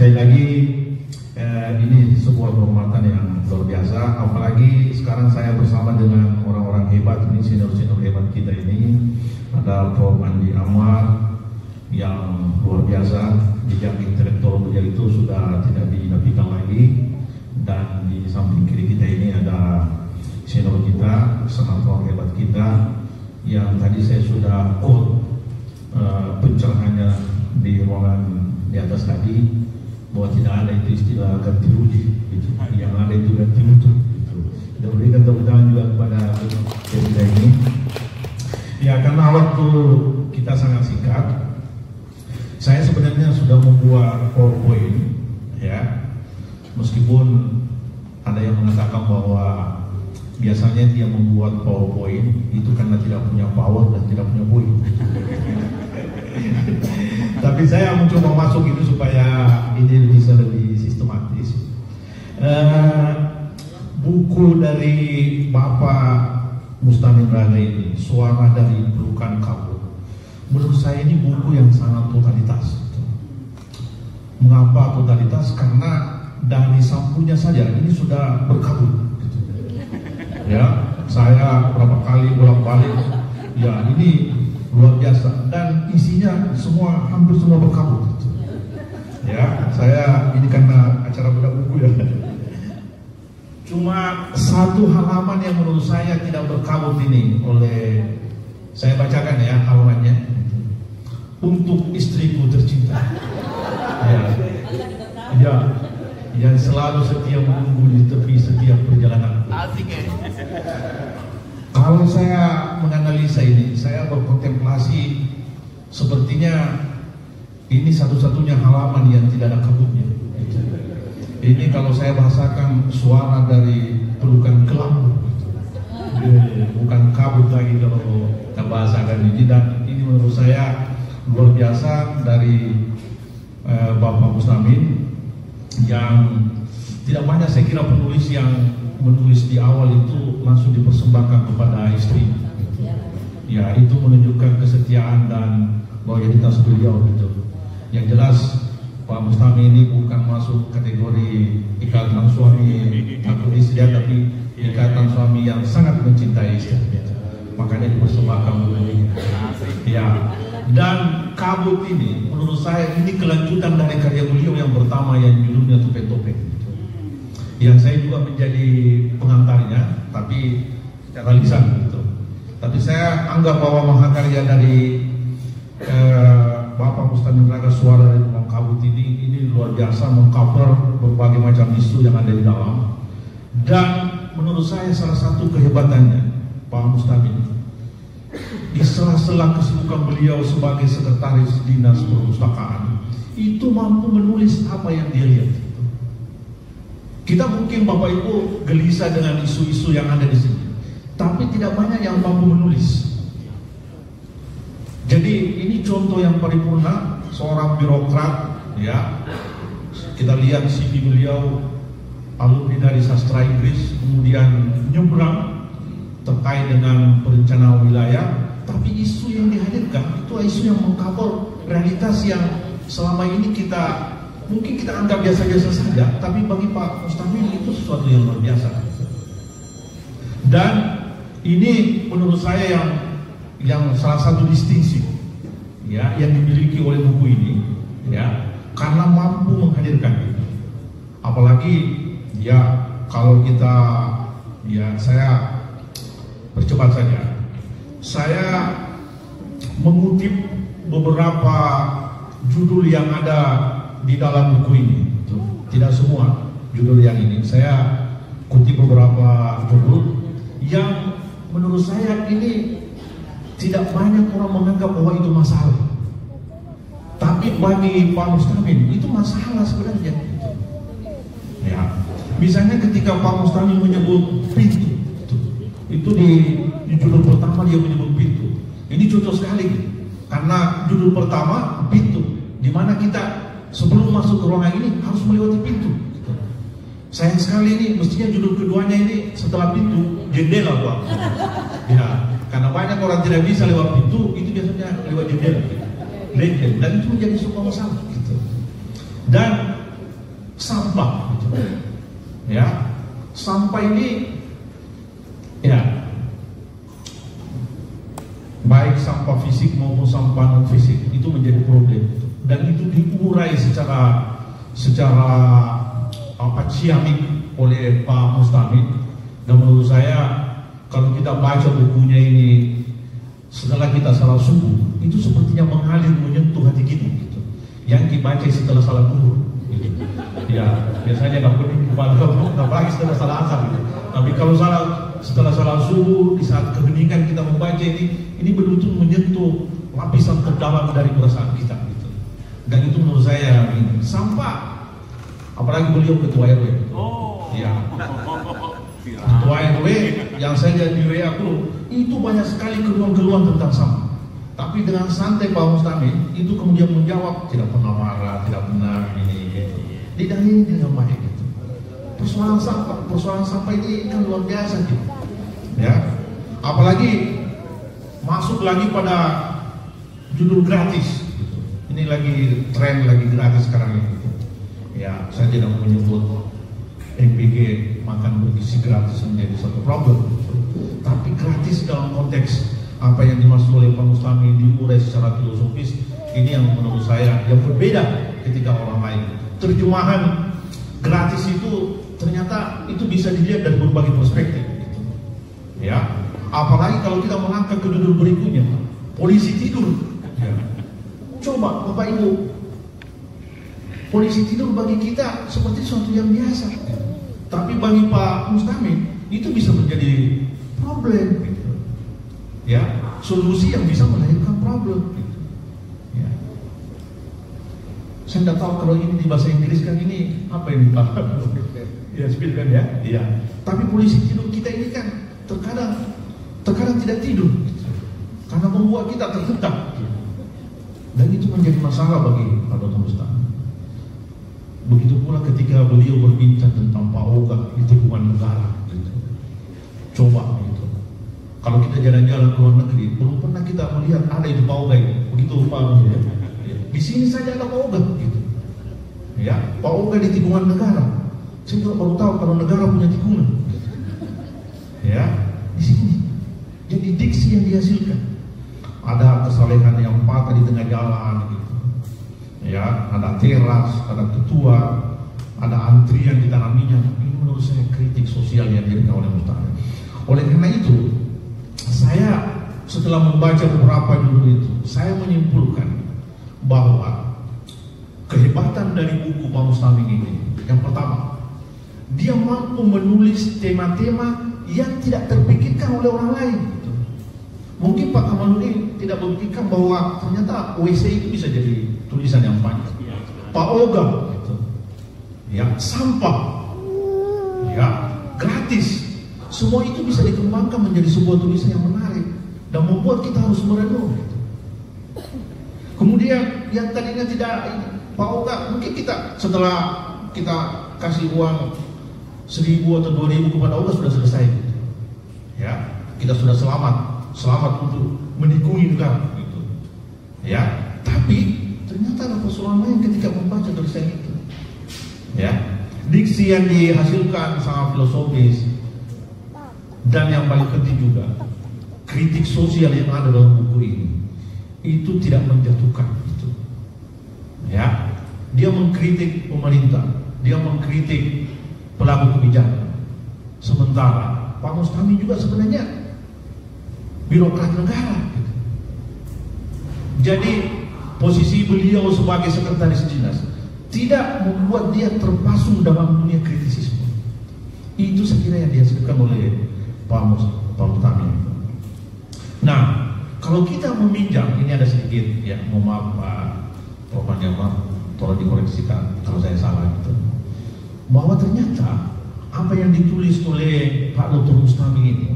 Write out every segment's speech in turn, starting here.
sekali lagi ini sebuah kehormatan yang luar biasa, apalagi sekarang saya bersama dengan orang-orang hebat ini, senior-senior hebat kita ini. Ada Prof. Andi Ahmad yang luar biasa, jejak intelektual beliau itu sudah tidak dinafikan lagi, dan di samping kiri kita ini ada senior kita, senator hebat kita yang tadi saya sudah quote pencerahannya di ruangan di atas tadi, bahwa tidak ada itu istilah ganti rugi, gitu. Yang ada itu ganti mutu, gitu. Dan berikan tepuk tangan juga kepada kita ini. Ya, karena waktu kita sangat singkat, saya sebenarnya sudah membuat PowerPoint, ya. Meskipun ada yang mengatakan bahwa biasanya dia membuat PowerPoint itu karena tidak punya power dan tidak punya point. Tapi saya mencoba masuk itu supaya ini bisa lebih sistematis. Buku dari Bapak Mustamin Raga ini, Suara dari Pelukan Kabut, menurut saya ini buku yang sangat totalitas. Mengapa totalitas? Karena dari sampulnya saja ini sudah berkabut. Ya, saya berapa kali bolak-balik. Ya, ini luar biasa, dan isinya semua hampir semua berkabut. Ya, saya ini karena acara bedah buku ya. Cuma satu halaman yang menurut saya tidak berkabut ini, oleh saya bacakan ya halamannya. Untuk istriku tercinta. Ya, ya, yang selalu setia menunggu di tepi setiap perjalanan. Kalau saya menganalisa ini, saya berkontemplasi, sepertinya ini satu-satunya halaman yang tidak ada kabutnya. Ini kalau saya bahasakan suara dari pelukan kelambu, bukan kabut lagi kalau kita bahasakan ini. Dan ini menurut saya luar biasa dari Bapak Mustamin, yang tidak banyak saya kira penulis yang menulis di awal itu langsung dipersembahkan kepada istri. Ya, itu menunjukkan kesetiaan dan loyalitas beliau gitu. Yang jelas Pak Mustamin ini bukan masuk kategori ikatan suami atau istri, tapi ikatan suami yang sangat mencintai istri. Makanya dipersembahkan oleh ya. Dan kabut ini menurut saya ini kelanjutan dari karya beliau yang pertama yang judulnya Topeng-Topeng, yang saya juga menjadi pengantarnya, tapi secara lisan gitu. Tapi saya anggap bahwa mahakarya dari Bapak Mustamin Raga, Suara dari Pelukan Kabut ini luar biasa, mengcover berbagai macam isu yang ada di dalam. Dan menurut saya salah satu kehebatannya Pak Mustamin, di sela-sela kesibukan beliau sebagai sekretaris dinas perpustakaan, itu mampu menulis apa yang dia lihat. Kita mungkin Bapak Ibu gelisah dengan isu-isu yang ada di sini, tapi tidak banyak yang mampu menulis. Jadi ini contoh yang paripurna seorang birokrat, ya. Kita lihat CV beliau, alumni dari sastra Inggris, kemudian nyebrang terkait dengan perencanaan wilayah, tapi isu yang dihadirkan itu isu yang mengcover realitas yang selama ini kita mungkin kita anggap biasa-biasa saja, tapi bagi Pak Mustamin itu sesuatu yang luar biasa. Dan ini menurut saya yang salah satu distingsi ya yang dimiliki oleh buku ini, ya, karena mampu menghadirkan itu. Apalagi ya kalau kita, ya saya percepat saja. Saya mengutip beberapa judul yang ada di dalam buku ini. Tidak semua judul yang ini. Saya kutip beberapa judul yang menurut saya ini tidak banyak orang menganggap bahwa itu masalah. Tapi bagi Pak Mustamin itu masalah sebenarnya. Ya, misalnya ketika Pak Mustamin menyebut pintu, itu di judul pertama dia menyebut pintu. Ini contoh sekali, karena judul pertama pintu, di mana kita sebelum masuk ke ruangan ini harus melewati pintu. Sayang sekali ini, mestinya judul keduanya ini setelah pintu jendela, Pak. Ya, karena banyak orang tidak bisa lewat pintu, itu biasanya lewat jendela. Dan itu menjadi sebuah masalah. Gitu. Dan sampah gitu. Ya, sampah ini ya baik sampah fisik maupun sampah non fisik itu menjadi problem, dan itu diurai secara ciamik oleh Pak Mustamid. Dan menurut saya kalau kita baca bukunya ini setelah kita salah subuh, itu sepertinya mengalir menyentuh hati kita gitu. Yang dibaca setelah salah duhur gitu. Ya biasanya nggak boleh apalagi setelah salah asar gitu. Tapi kalau setelah salah subuh, di saat keheningan kita membaca ini betul-betul menyentuh lapisan terdalam dari perasaan kita gitu. Dan itu menurut saya ini sampah, apalagi beliau ketua RW. Ya. Ketua RW yang saya lihat di WA itu banyak sekali keluhan-keluhan tentang sampah. Tapi dengan santai Pak Mustamid itu kemudian menjawab, tidak pernah marah, tidak pernah ini gitu. Dan ini dengan baik gitu. Persoalan sampah ini kan luar biasa gitu. Ya. Apalagi masuk lagi pada judul gratis gitu. Ini lagi tren lagi gratis sekarang ini gitu. Ya, saya tidak menyebut MPG makan bergizi gratis menjadi satu problem, tapi gratis dalam konteks apa yang dimaksud oleh Pak Mustamid diurai secara filosofis, ini yang menurut saya yang berbeda ketika orang lain. Terjemahan gratis itu ternyata itu bisa dilihat dari berbagai perspektif gitu. Ya, apalagi kalau kita mengangkat ke judul berikutnya, polisi tidur ya. Coba Bapak Ibu, polisi tidur bagi kita seperti sesuatu yang biasa, tapi bagi Pak Mustamid itu bisa menjadi problem gitu. Ya, solusi yang bisa melahirkan problem gitu. Ya. Saya tidak tahu kalau ini di bahasa Inggris kan ini apa ini Pak? Ya, speed kan ya? Iya. Tapi polisi tidur kita ini kan terkadang tidak tidur gitu. Karena membuat kita tertekan gitu. Dan itu menjadi masalah bagi Pak Dr. Mustamid. Begitu pula ketika beliau berbincang tentang Pak Oga di tikungan negara gitu. Coba gitu, kalau kita jalan-jalan ke luar negeri belum pernah kita melihat ada itu Pak Oga itu. Begitu Pak ya. Di sini saja ada Pak Oga gitu. Ya, Pak Oga di tikungan negara. Saya juga baru tahu kalau negara punya tikungan gitu. Ya, di sini. Jadi diksi yang dihasilkan, ada kesalehan yang patah di tengah jalan gitu. Ya, ada teras, ada ketua, ada antrian di tanah minyak. Ini menurut saya kritik sosial yang diberikan oleh Mustamid. Oleh karena itu, saya setelah membaca beberapa judul itu, saya menyimpulkan bahwa kehebatan dari buku Pak Mustamid ini, yang pertama, dia mampu menulis tema-tema yang tidak terpikirkan oleh orang lain. Mungkin Pak Kamaludin tidak memikirkan bahwa ternyata WC itu bisa jadi tulisan yang panjang. Pak Oga, gitu. Ya, sampah, ya, gratis. Semua itu bisa dikembangkan menjadi sebuah tulisan yang menarik dan membuat kita harus merenung. Gitu. Kemudian yang tadinya tidak, Pak Oga, mungkin kita setelah kita kasih uang 1.000 atau 2.000 kepada Oga sudah selesai. Gitu. Ya, kita sudah selamat untuk mendikungin negara gitu. Ya, tapi ternyata ada persoalan lain ketika membaca tulisan itu. Ya, diksi yang dihasilkan sangat filosofis, dan yang paling penting juga kritik sosial yang ada dalam buku ini itu tidak menjatuhkan gitu. Ya, dia mengkritik pemerintah, dia mengkritik pelaku kebijakan. Sementara Pak Mustamid juga sebenarnya birokrat negara gitu. Jadi posisi beliau sebagai sekretaris dinas tidak membuat dia terpasung dalam dunia kritisisme. Itu saya kira yang dihasilkan oleh Pak Mustamid. Nah, kalau kita meminjam, ini ada sedikit ya, mohon maaf Pak Prof. Maaf, tolong dikoreksikan kalau saya salah gitu. Bahwa ternyata apa yang ditulis oleh Pak Dr. Mustamid ini,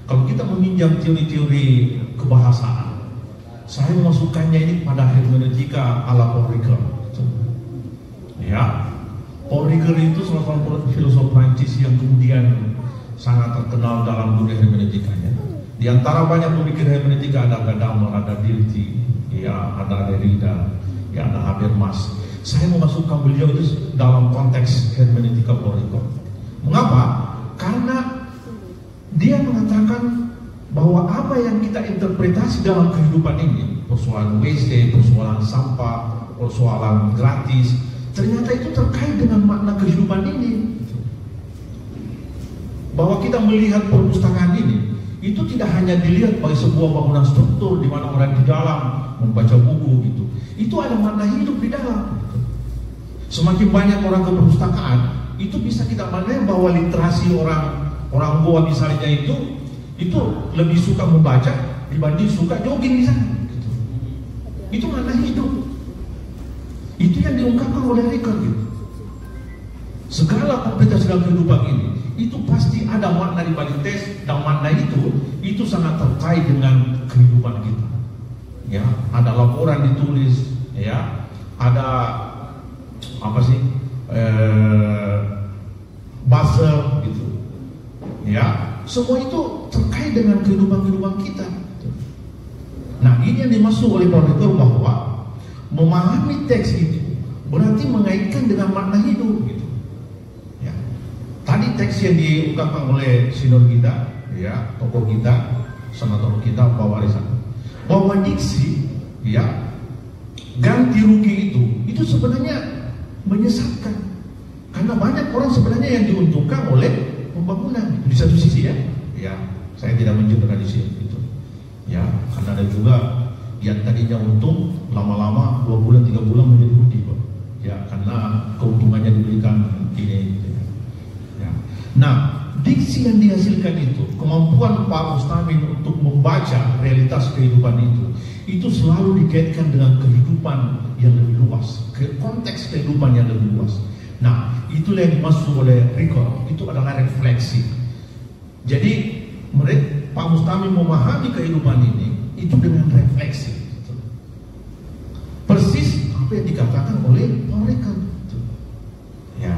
kalau kita meminjam teori-teori kebahasaan, saya memasukkannya ini pada hermeneutika ala Paul Ricoeur. Ya, Paul Ricoeur itu salah satu filosof Prancis yang kemudian sangat terkenal dalam dunia hermeneutikanya. Di antara banyak pemikir hermeneutika ada Gadamer, ada Dilthey, ya, ada Derrida, ya, ada Habermas. saya memasukkan beliau itu dalam konteks hermeneutical record. Mengapa? Karena dia mengatakan bahwa apa yang kita interpretasi dalam kehidupan ini, persoalan WC, persoalan sampah, persoalan gratis, ternyata itu terkait dengan makna kehidupan ini. Bahwa kita melihat perpustakaan ini, itu tidak hanya dilihat sebagai sebuah bangunan struktur di mana orang di dalam membaca buku gitu. Itu ada makna hidup di dalam. Semakin banyak orang ke perpustakaan, itu bisa kita maknai bahwa literasi orang Goa misalnya itu lebih suka membaca dibanding suka jogging di sana. Gitu. Itu makna hidup. Itu yang diungkapkan oleh Ricoeur gitu. Segala kompetensi dalam kehidupan ini itu pasti ada makna di balik tes, dan makna itu sangat terkait dengan kehidupan kita. Ya, ada laporan ditulis, ya, ada apa sih, buzzer gitu, ya, semua itu terkait dengan kehidupan kita. Nah, ini yang dimaksud oleh Pak Ricoeur bahwa memahami teks itu berarti mengaitkan dengan makna hidup gitu. Ya. Tadi teks yang diungkapkan oleh senior kita, ya, tokoh kita, senator kita, Pak Warisan, bahwa diksi, ya, ganti rugi itu sebenarnya menyesatkan, karena banyak orang sebenarnya yang diuntungkan oleh pembangunan di satu sisi, ya, saya tidak mengeneralisir itu, ya, karena ada juga yang tadinya untung lama-lama 2 bulan 3 bulan menjadi rugi, ya, karena keuntungannya diberikan ini, ya. Nah, diksi yang dihasilkan itu, kemampuan Pak Mustamin untuk membaca realitas kehidupan itu selalu dikaitkan dengan kehidupan yang lebih luas, konteks kehidupan yang lebih luas. Nah, itulah yang dimaksud oleh Ricoeur, itu adalah refleksi. Jadi, Pak Mustamin memahami kehidupan ini itu dengan refleksi. Persis apa yang dikatakan oleh Pak Ricoeur. Ya,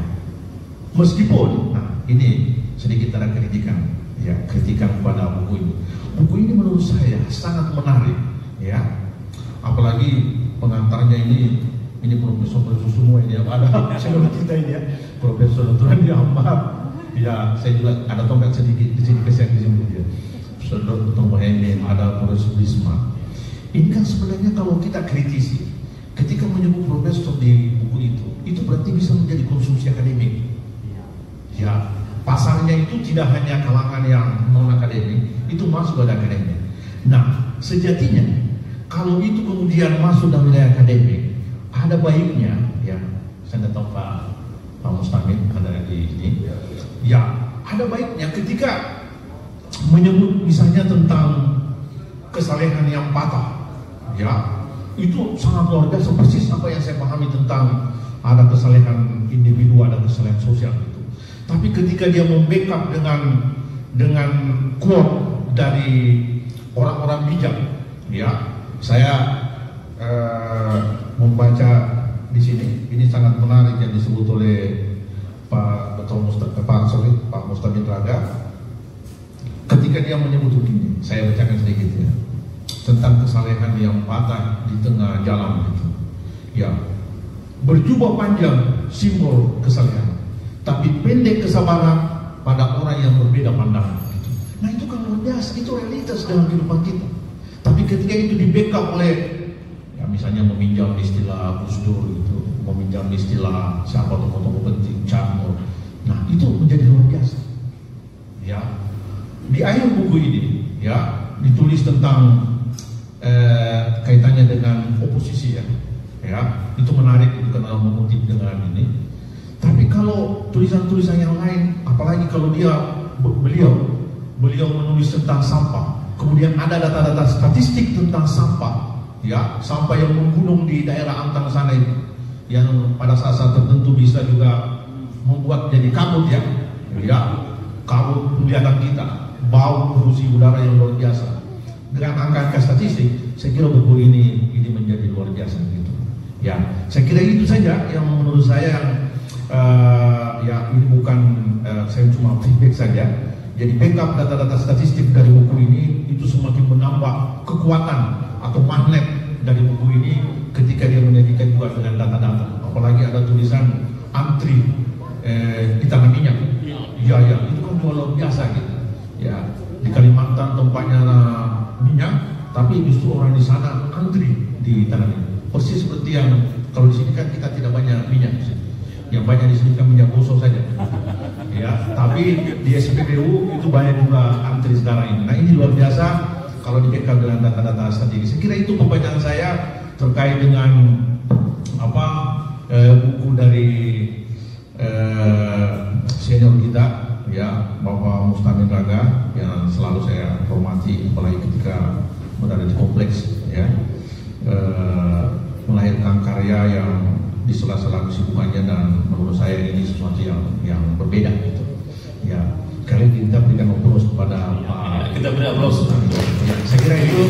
meskipun, nah ini sedikit ada kritikan, ya, kritikan pada buku ini. Buku ini menurut saya sangat menarik, ya, apalagi pengantarnya ini profesor semua ini, ada senior kita ini, ya, Profesor Dr. Andi Ahmad, ya, saya juga ada tongkat sedikit di sini kesan di sini, ya, Profesor Dr. Muhammad, ada Profesor Bisma. Ini kan sebenarnya kalau kita kritisi, ketika menyebut profesor di buku itu berarti bisa menjadi konsumsi akademik, ya. Pasarnya itu tidak hanya kalangan yang non-akademik, itu masuk pada akademik. Nah, sejatinya kalau itu kemudian masuk dalam wilayah akademik, ada baiknya, ya, saya tidak tahu Pak Mustamin ada di sini, ya, ada baiknya ketika menyebut misalnya tentang kesalehan yang patah, ya, itu sangat luar biasa, persis apa yang saya pahami tentang ada kesalehan individu, ada kesalehan sosial. Tapi ketika dia membackup dengan quote dari orang-orang bijak, ya, saya membaca di sini, ini sangat menarik yang disebut oleh Pak Mustamin Raga. Ketika dia menyebut begini, saya bacakan sedikit, ya, tentang kesalehan yang patah di tengah jalan itu, ya, berjubah panjang simbol kesalehan, tapi pendek kesabaran pada orang yang berbeda pandangan. Nah, itu kan luar biasa, itu realitas dalam kehidupan kita. Tapi ketika itu di backup oleh, ya, misalnya meminjam istilah Gus Dur gitu, meminjam istilah siapa tokoh-tokoh penting, Cakmo. Nah, itu menjadi luar biasa. Ya, di akhir buku ini, ya, ditulis tentang kaitannya dengan oposisi, ya, itu menarik, itu karena mengutip dengan ini. Tapi kalau tulisan-tulisan yang lain, apalagi kalau beliau menulis tentang sampah, kemudian ada data-data statistik tentang sampah, ya, sampah yang menggunung di daerah Antang sana itu, yang pada saat-saat tertentu bisa juga membuat jadi kabut, ya, kabut penglihatan kita, bau polusi udara yang luar biasa. Dengan angka-angka statistik, saya kira buku ini menjadi luar biasa gitu. Ya, saya kira itu saja yang menurut saya. Ya, ini bukan saya cuma feedback saja. Jadi backup data-data statistik dari buku ini itu semakin menambah kekuatan atau magnet dari buku ini ketika dia menyajikan juga dengan data-data. Apalagi tulisan antri di tanah minyak. Ya, itu kan juga luar biasa gitu. Ya, di Kalimantan tempatnya minyak, tapi justru orang di sana antri di tanah minyak. Persis seperti yang kalau di sini kan kita tidak banyak minyak, yang banyak di sini kan minyak gosok saja. Ya, tapi di SPBU itu banyak juga antri sekarang ini. Nah, ini luar biasa kalau dibekal dengan data-data statistik. Saya kira itu pertanyaan saya terkait dengan buku dari senior kita, ya, Bapak Mustamin Raga, yang selalu saya hormati, apalagi ketika berada di kompleks, ya, melahirkan karya yang di sela-sela kesibukannya, dan menurut saya ini sesuatu yang berbeda gitu. Ya, kali kita berikan aplaus kepada Pak. Kita beri aplaus. Ya, saya kira itu